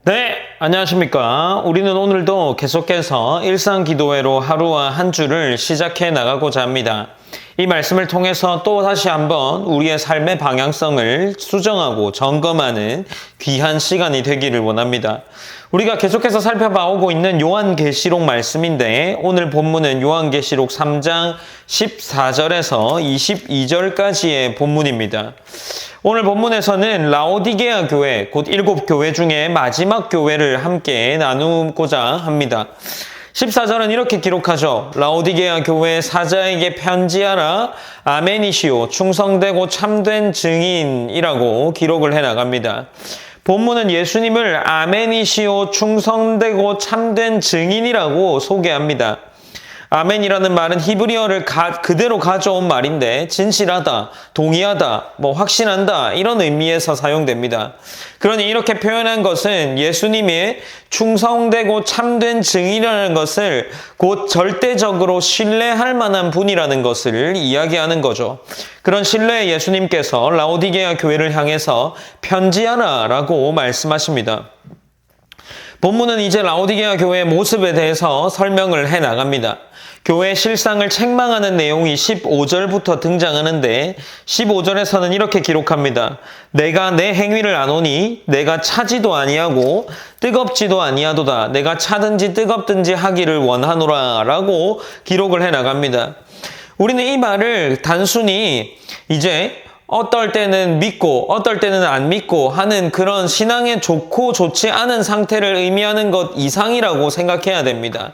네, 안녕하십니까. 우리는 오늘도 계속해서 일상기도회로 하루와 한 주를 시작해 나가고자 합니다. 이 말씀을 통해서 또 다시 한번 우리의 삶의 방향성을 수정하고 점검하는 귀한 시간이 되기를 원합니다. 우리가 계속해서 살펴봐오고 있는 요한계시록 말씀인데 오늘 본문은 요한계시록 3장 14절에서 22절까지의 본문입니다. 오늘 본문에서는 라오디게아 교회, 곧 7교회 중에 마지막 교회를 함께 나누고자 합니다. 14절은 이렇게 기록하죠. 라오디게아 교회 사자에게 편지하라. 아멘이시오. 충성되고 참된 증인이라고 기록을 해나갑니다. 본문은 예수님을 아멘이시오. 충성되고 참된 증인이라고 소개합니다. 아멘이라는 말은 히브리어를 그대로 가져온 말인데 진실하다, 동의하다, 확신한다 이런 의미에서 사용됩니다. 그러니 이렇게 표현한 것은 예수님의 충성되고 참된 증인이라는 것을 곧 절대적으로 신뢰할 만한 분이라는 것을 이야기하는 거죠. 그런 신뢰의 예수님께서 라오디게아 교회를 향해서 편지하라 라고 말씀하십니다. 본문은 이제 라오디게아 교회의 모습에 대해서 설명을 해 나갑니다. 교회의 실상을 책망하는 내용이 15절부터 등장하는데 15절에서는 이렇게 기록합니다. 내가 내 행위를 아노니 내가 차지도 아니하고 뜨겁지도 아니하도다. 내가 차든지 뜨겁든지 하기를 원하노라 라고 기록을 해 나갑니다. 우리는 이 말을 단순히 이제 어떨 때는 믿고 어떨 때는 안 믿고 하는 그런 신앙에 좋고 좋지 않은 상태를 의미하는 것 이상이라고 생각해야 됩니다.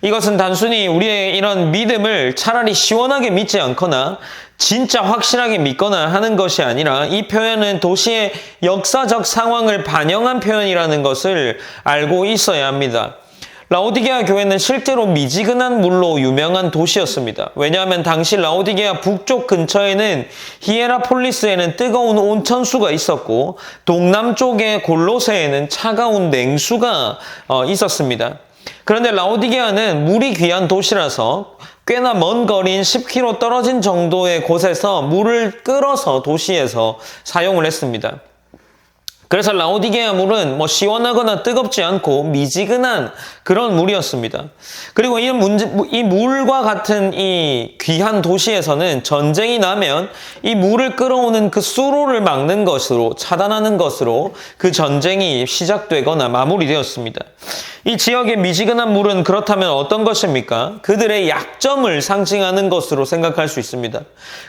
이것은 단순히 우리의 이런 믿음을 차라리 시원하게 믿지 않거나 진짜 확실하게 믿거나 하는 것이 아니라 이 표현은 도시의 역사적 상황을 반영한 표현이라는 것을 알고 있어야 합니다. 라오디게아 교회는 실제로 미지근한 물로 유명한 도시였습니다. 왜냐하면 당시 라오디게아 북쪽 근처에는 히에라폴리스에는 뜨거운 온천수가 있었고 동남쪽의 골로새에는 차가운 냉수가 있었습니다. 그런데 라오디게아는 물이 귀한 도시라서 꽤나 먼 거리인 10km 떨어진 정도의 곳에서 물을 끌어서 도시에서 사용을 했습니다. 그래서 라오디게아 물은 시원하거나 뜨겁지 않고 미지근한 그런 물이었습니다. 그리고 이 물과 같은 이 귀한 도시에서는 전쟁이 나면 이 물을 끌어오는 그 수로를 막는 것으로 차단하는 것으로 그 전쟁이 시작되거나 마무리되었습니다. 이 지역의 미지근한 물은 그렇다면 어떤 것입니까? 그들의 약점을 상징하는 것으로 생각할 수 있습니다.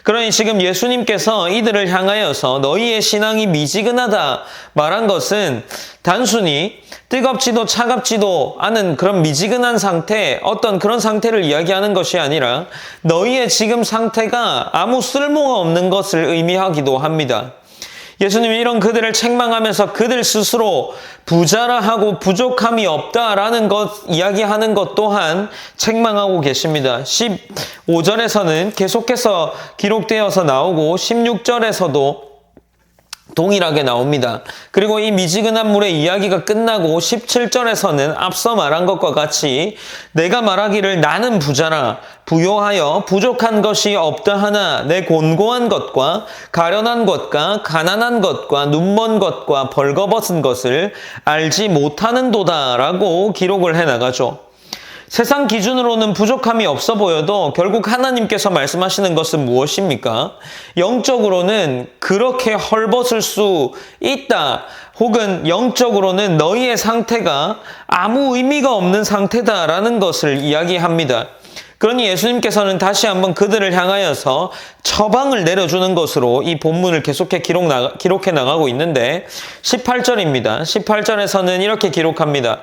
그러니 지금 예수님께서 이들을 향하여서 너희의 신앙이 미지근하다 말한 것은 단순히 뜨겁지도 차갑지도 않은 그런 미지근한 상태, 어떤 그런 상태를 이야기하는 것이 아니라 너희의 지금 상태가 아무 쓸모가 없는 것을 의미하기도 합니다. 예수님이 이런 그들을 책망하면서 그들 스스로 부자라 하고 부족함이 없다라는 것 이야기하는 것 또한 책망하고 계십니다. 15절에서는 계속해서 기록되어서 나오고 16절에서도 동일하게 나옵니다. 그리고 이 미지근한 물의 이야기가 끝나고 17절에서는 앞서 말한 것과 같이 내가 말하기를 나는 부자라 부요하여 부족한 것이 없다 하나 내 곤고한 것과 가련한 것과 가난한 것과 눈먼 것과 벌거벗은 것을 알지 못하는도다 라고 기록을 해나가죠. 세상 기준으로는 부족함이 없어 보여도 결국 하나님께서 말씀하시는 것은 무엇입니까? 영적으로는 그렇게 헐벗을 수 있다. 혹은 영적으로는 너희의 상태가 아무 의미가 없는 상태다라는 것을 이야기합니다. 그러니 예수님께서는 다시 한번 그들을 향하여서 처방을 내려주는 것으로 이 본문을 계속해 기록해 나가고 있는데 18절입니다. 18절에서는 이렇게 기록합니다.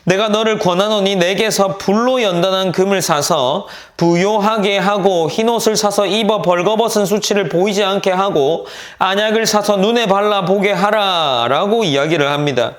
내가 너를 권하노니 내게서 불로 연단한 금을 사서 부요하게 하고 흰옷을 사서 입어 벌거벗은 수치를 보이지 않게 하고 안약을 사서 눈에 발라 보게 하라 라고 이야기를 합니다.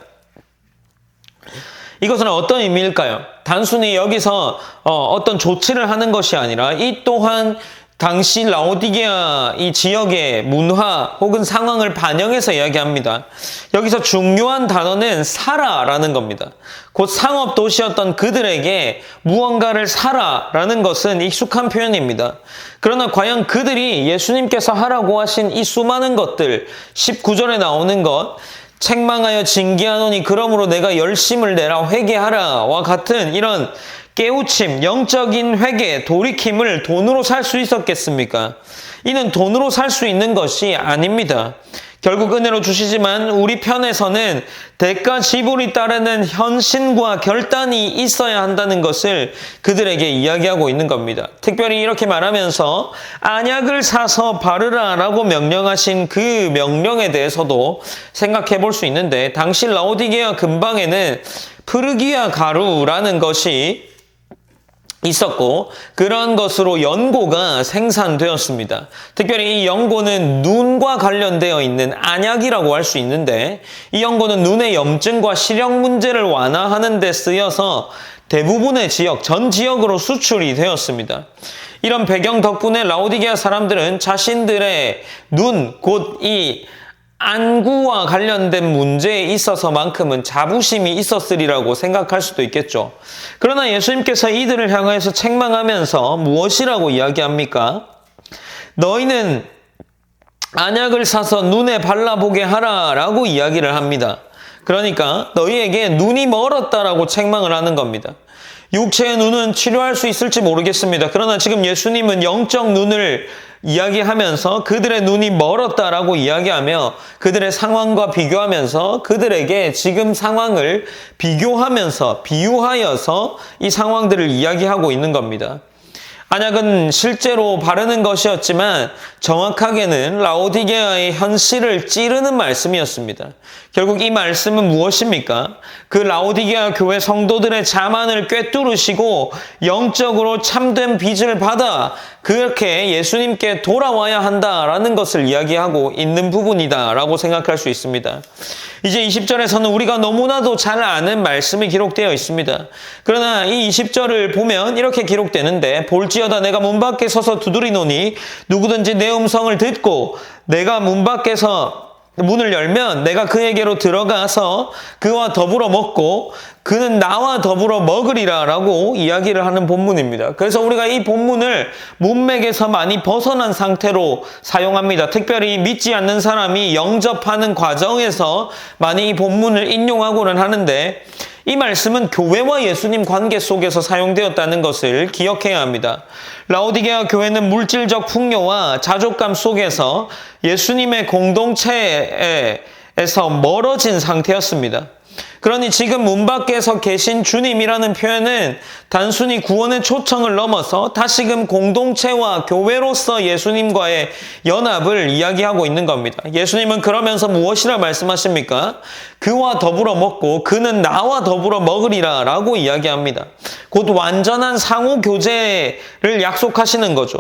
이것은 어떤 의미일까요? 단순히 여기서 어떤 조치를 하는 것이 아니라 이 또한 당시 라오디게아 이 지역의 문화 혹은 상황을 반영해서 이야기합니다. 여기서 중요한 단어는 사라라는 겁니다. 곧 상업 도시였던 그들에게 무언가를 사라라는 것은 익숙한 표현입니다. 그러나 과연 그들이 예수님께서 하라고 하신 이 수많은 것들, 19절에 나오는 것, 책망하여 징계하노니 그러므로 내가 열심을 내라 회개하라와 같은 이런 깨우침, 영적인 회개, 돌이킴을 돈으로 살 수 있었겠습니까? 이는 돈으로 살 수 있는 것이 아닙니다. 결국 은혜로 주시지만 우리 편에서는 대가 지불이 따르는 헌신과 결단이 있어야 한다는 것을 그들에게 이야기하고 있는 겁니다. 특별히 이렇게 말하면서 안약을 사서 바르라 라고 명령하신 그 명령에 대해서도 생각해 볼 수 있는데, 당시 라오디게아 근방에는 프르기아 가루라는 것이 있었고 그런 것으로 연고가 생산되었습니다. 특별히 이 연고는 눈과 관련되어 있는 안약이라고 할 수 있는데, 이 연고는 눈의 염증과 시력 문제를 완화하는 데 쓰여서 대부분의 지역, 전 지역으로 수출이 되었습니다. 이런 배경 덕분에 라오디게아 사람들은 자신들의 눈, 곧 이 안구와 관련된 문제에 있어서만큼은 자부심이 있었으리라고 생각할 수도 있겠죠. 그러나 예수님께서 이들을 향해서 책망하면서 무엇이라고 이야기합니까? 너희는 안약을 사서 눈에 발라보게 하라 라고 이야기를 합니다. 그러니까 너희에게 눈이 멀었다라고 책망을 하는 겁니다. 육체의 눈은 치료할 수 있을지 모르겠습니다. 그러나 지금 예수님은 영적 눈을 이야기하면서 그들의 눈이 멀었다라고 이야기하며 그들의 상황과 비교하면서 그들에게 지금 상황을 비교하면서 비유하여서 이 상황들을 이야기하고 있는 겁니다. 안약은 실제로 바르는 것이었지만 정확하게는 라오디게아의 현실을 찌르는 말씀이었습니다. 결국 이 말씀은 무엇입니까? 그 라오디게아 교회 성도들의 자만을 꿰뚫으시고 영적으로 참된 빚을 받아 그렇게 예수님께 돌아와야 한다라는 것을 이야기하고 있는 부분이다라고 생각할 수 있습니다. 이제 20절에서는 우리가 너무나도 잘 아는 말씀이 기록되어 있습니다. 그러나 이 20절을 보면 이렇게 기록되는데, 볼지어다 내가 문 밖에 서서 두드리노니 누구든지 내 음성을 듣고 내가 문 밖에서 문을 열면 내가 그에게로 들어가서 그와 더불어 먹고 그는 나와 더불어 먹으리라 라고 이야기를 하는 본문입니다. 그래서 우리가 이 본문을 문맥에서 많이 벗어난 상태로 사용합니다. 특별히 믿지 않는 사람이 영접하는 과정에서 많이 이 본문을 인용하고는 하는데, 이 말씀은 교회와 예수님 관계 속에서 사용되었다는 것을 기억해야 합니다. 라오디게아 교회는 물질적 풍요와 자족감 속에서 예수님의 공동체에서 멀어진 상태였습니다. 그러니 지금 문 밖에서 계신 주님이라는 표현은 단순히 구원의 초청을 넘어서 다시금 공동체와 교회로서 예수님과의 연합을 이야기하고 있는 겁니다. 예수님은 그러면서 무엇이라 말씀하십니까? 그와 더불어 먹고 그는 나와 더불어 먹으리라 라고 이야기합니다. 곧 완전한 상호 교제를 약속하시는 거죠.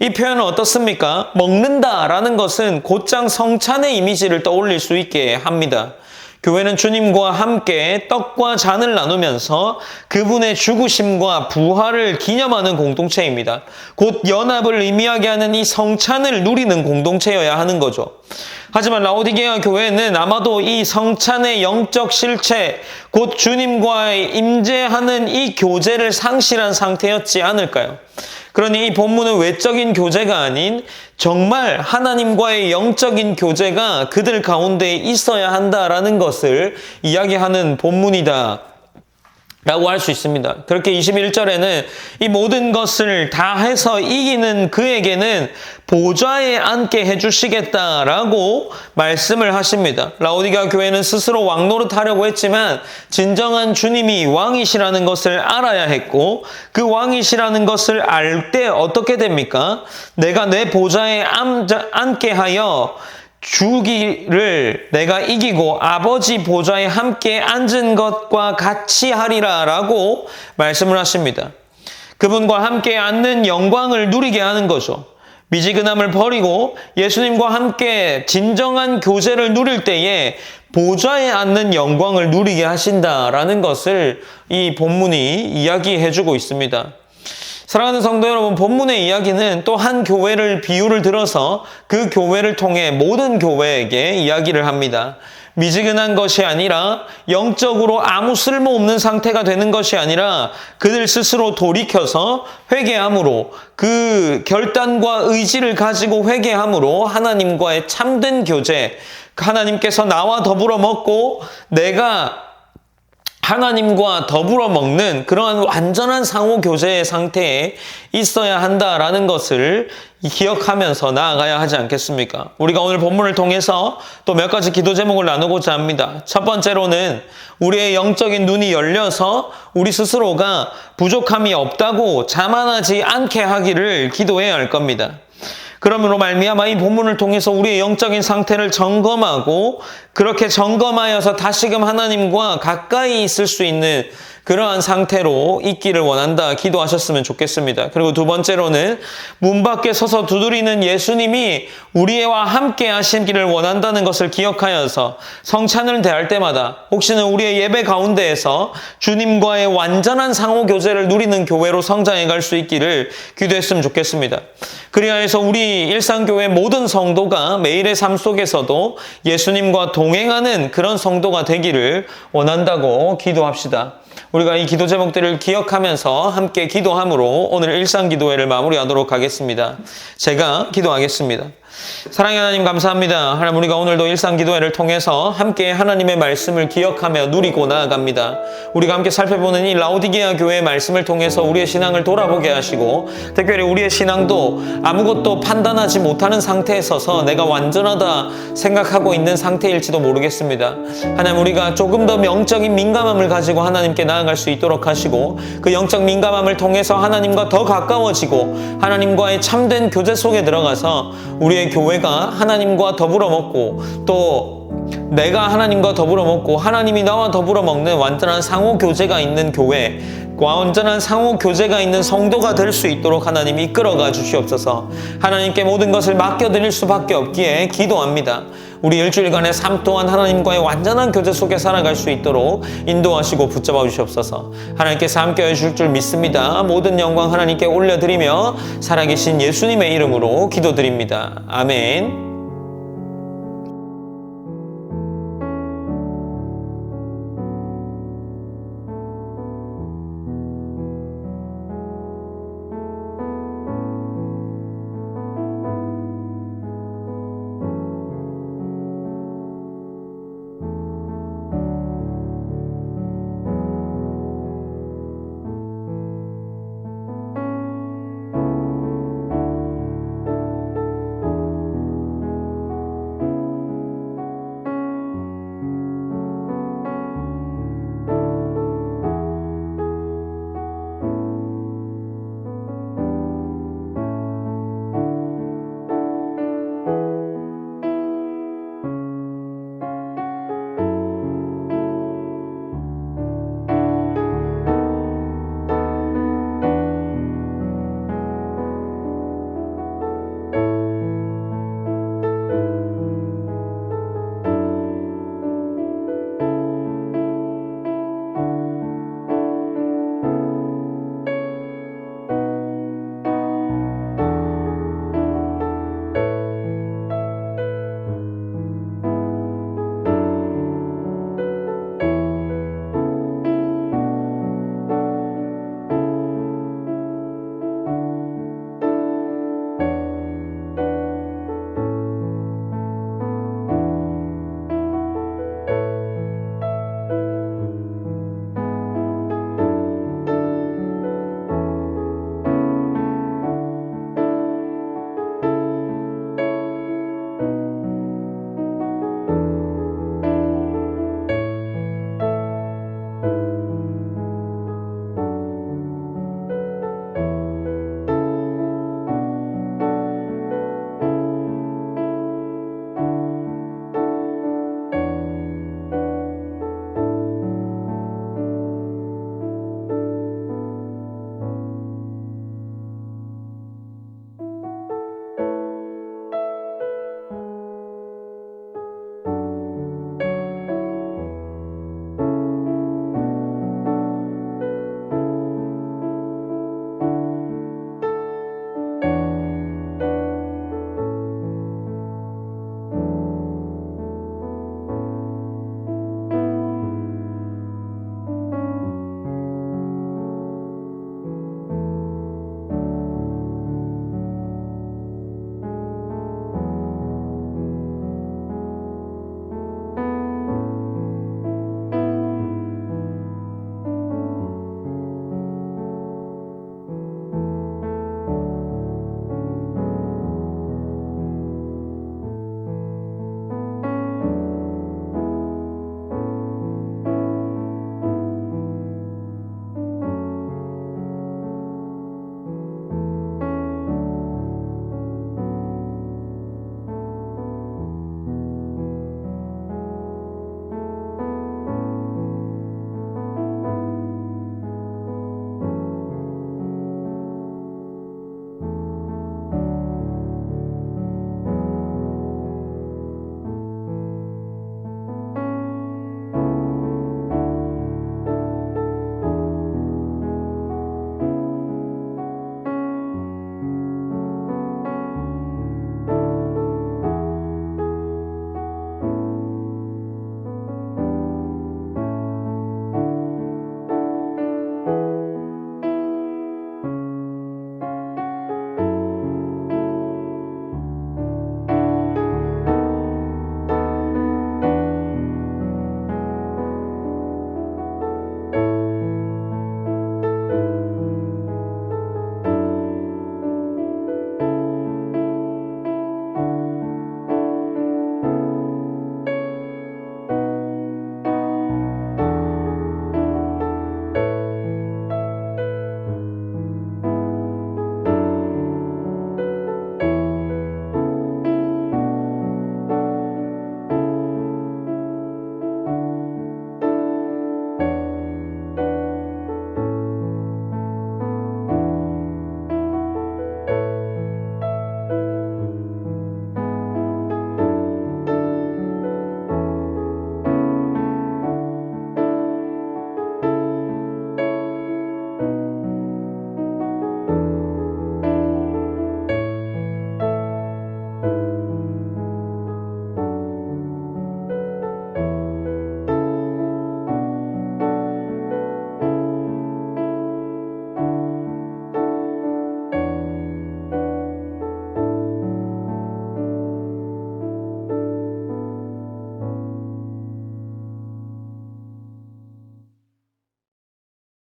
이 표현은 어떻습니까? 먹는다라는 것은 곧장 성찬의 이미지를 떠올릴 수 있게 합니다. 교회는 주님과 함께 떡과 잔을 나누면서 그분의 죽으심과 부활을 기념하는 공동체입니다. 곧 연합을 의미하게 하는 이 성찬을 누리는 공동체여야 하는 거죠. 하지만 라오디게아 교회는 아마도 이 성찬의 영적 실체, 곧 주님과의 임재하는 이 교제를 상실한 상태였지 않을까요? 그러니 이 본문은 외적인 교제가 아닌 정말 하나님과의 영적인 교제가 그들 가운데 있어야 한다라는 것을 이야기하는 본문이다 라고 할 수 있습니다. 그렇게 21절에는 이 모든 것을 다 해서 이기는 그에게는 보좌에 앉게 해주시겠다라고 말씀을 하십니다. 라오디게아 교회는 스스로 왕노릇 하려고 했지만 진정한 주님이 왕이시라는 것을 알아야 했고, 그 왕이시라는 것을 알 때 어떻게 됩니까? 내가 내 보좌에 앉게 하여 주기를 내가 이기고 아버지 보좌에 함께 앉은 것과 같이 하리라 라고 말씀을 하십니다. 그분과 함께 앉는 영광을 누리게 하는 거죠. 미지근함을 버리고 예수님과 함께 진정한 교제를 누릴 때에 보좌에 앉는 영광을 누리게 하신다라는 것을 이 본문이 이야기해주고 있습니다. 사랑하는 성도 여러분, 본문의 이야기는 또 한 교회를 비유를 들어서 그 교회를 통해 모든 교회에게 이야기를 합니다. 미지근한 것이 아니라 영적으로 아무 쓸모없는 상태가 되는 것이 아니라 그들 스스로 돌이켜서 회개함으로, 그 결단과 의지를 가지고 회개함으로 하나님과의 참된 교제, 하나님께서 나와 더불어 먹고 내가 하나님과 더불어 먹는 그러한 완전한 상호 교제의 상태에 있어야 한다라는 것을 기억하면서 나아가야 하지 않겠습니까? 우리가 오늘 본문을 통해서 또 몇 가지 기도 제목을 나누고자 합니다. 첫 번째로는 우리의 영적인 눈이 열려서 우리 스스로가 부족함이 없다고 자만하지 않게 하기를 기도해야 할 겁니다. 그러므로 말미암아 이 본문을 통해서 우리의 영적인 상태를 점검하고 그렇게 점검하여서 다시금 하나님과 가까이 있을 수 있는 그러한 상태로 있기를 원한다 기도하셨으면 좋겠습니다. 그리고 두 번째로는 문 밖에 서서 두드리는 예수님이 우리와 함께 하시기를 원한다는 것을 기억하여서 성찬을 대할 때마다 혹시는 우리의 예배 가운데에서 주님과의 완전한 상호교제를 누리는 교회로 성장해 갈 수 있기를 기도했으면 좋겠습니다. 그리하여서 우리 일상교회 모든 성도가 매일의 삶 속에서도 예수님과 동행하는 그런 성도가 되기를 원한다고 기도합시다. 우리가 이 기도 제목들을 기억하면서 함께 기도함으로 오늘 일상기도회를 마무리하도록 하겠습니다. 제가 기도하겠습니다. 사랑의 하나님 감사합니다. 하나님 우리가 오늘도 일상기도회를 통해서 함께 하나님의 말씀을 기억하며 누리고 나아갑니다. 우리가 함께 살펴보는 이 라오디게아 교회의 말씀을 통해서 우리의 신앙을 돌아보게 하시고 특별히 우리의 신앙도 아무것도 판단하지 못하는 상태에 서서 내가 완전하다 생각하고 있는 상태일지도 모르겠습니다. 하나님 우리가 조금 더 영적인 민감함을 가지고 하나님께 나아갈 수 있도록 하시고 그 영적 민감함을 통해서 하나님과 더 가까워지고 하나님과의 참된 교제 속에 들어가서 우리의 교회가 하나님과 더불어 먹고 또 내가 하나님과 더불어 먹고 하나님이 나와 더불어 먹는 완전한 상호 교제가 있는 교회, 완전한 상호 교제가 있는 성도가 될 수 있도록 하나님 이끌어가 주시옵소서. 하나님께 모든 것을 맡겨드릴 수밖에 없기에 기도합니다. 우리 일주일간의 삶 또한 하나님과의 완전한 교제 속에 살아갈 수 있도록 인도하시고 붙잡아 주시옵소서. 하나님께서 함께해 주실 줄 믿습니다. 모든 영광 하나님께 올려드리며 살아계신 예수님의 이름으로 기도드립니다. 아멘.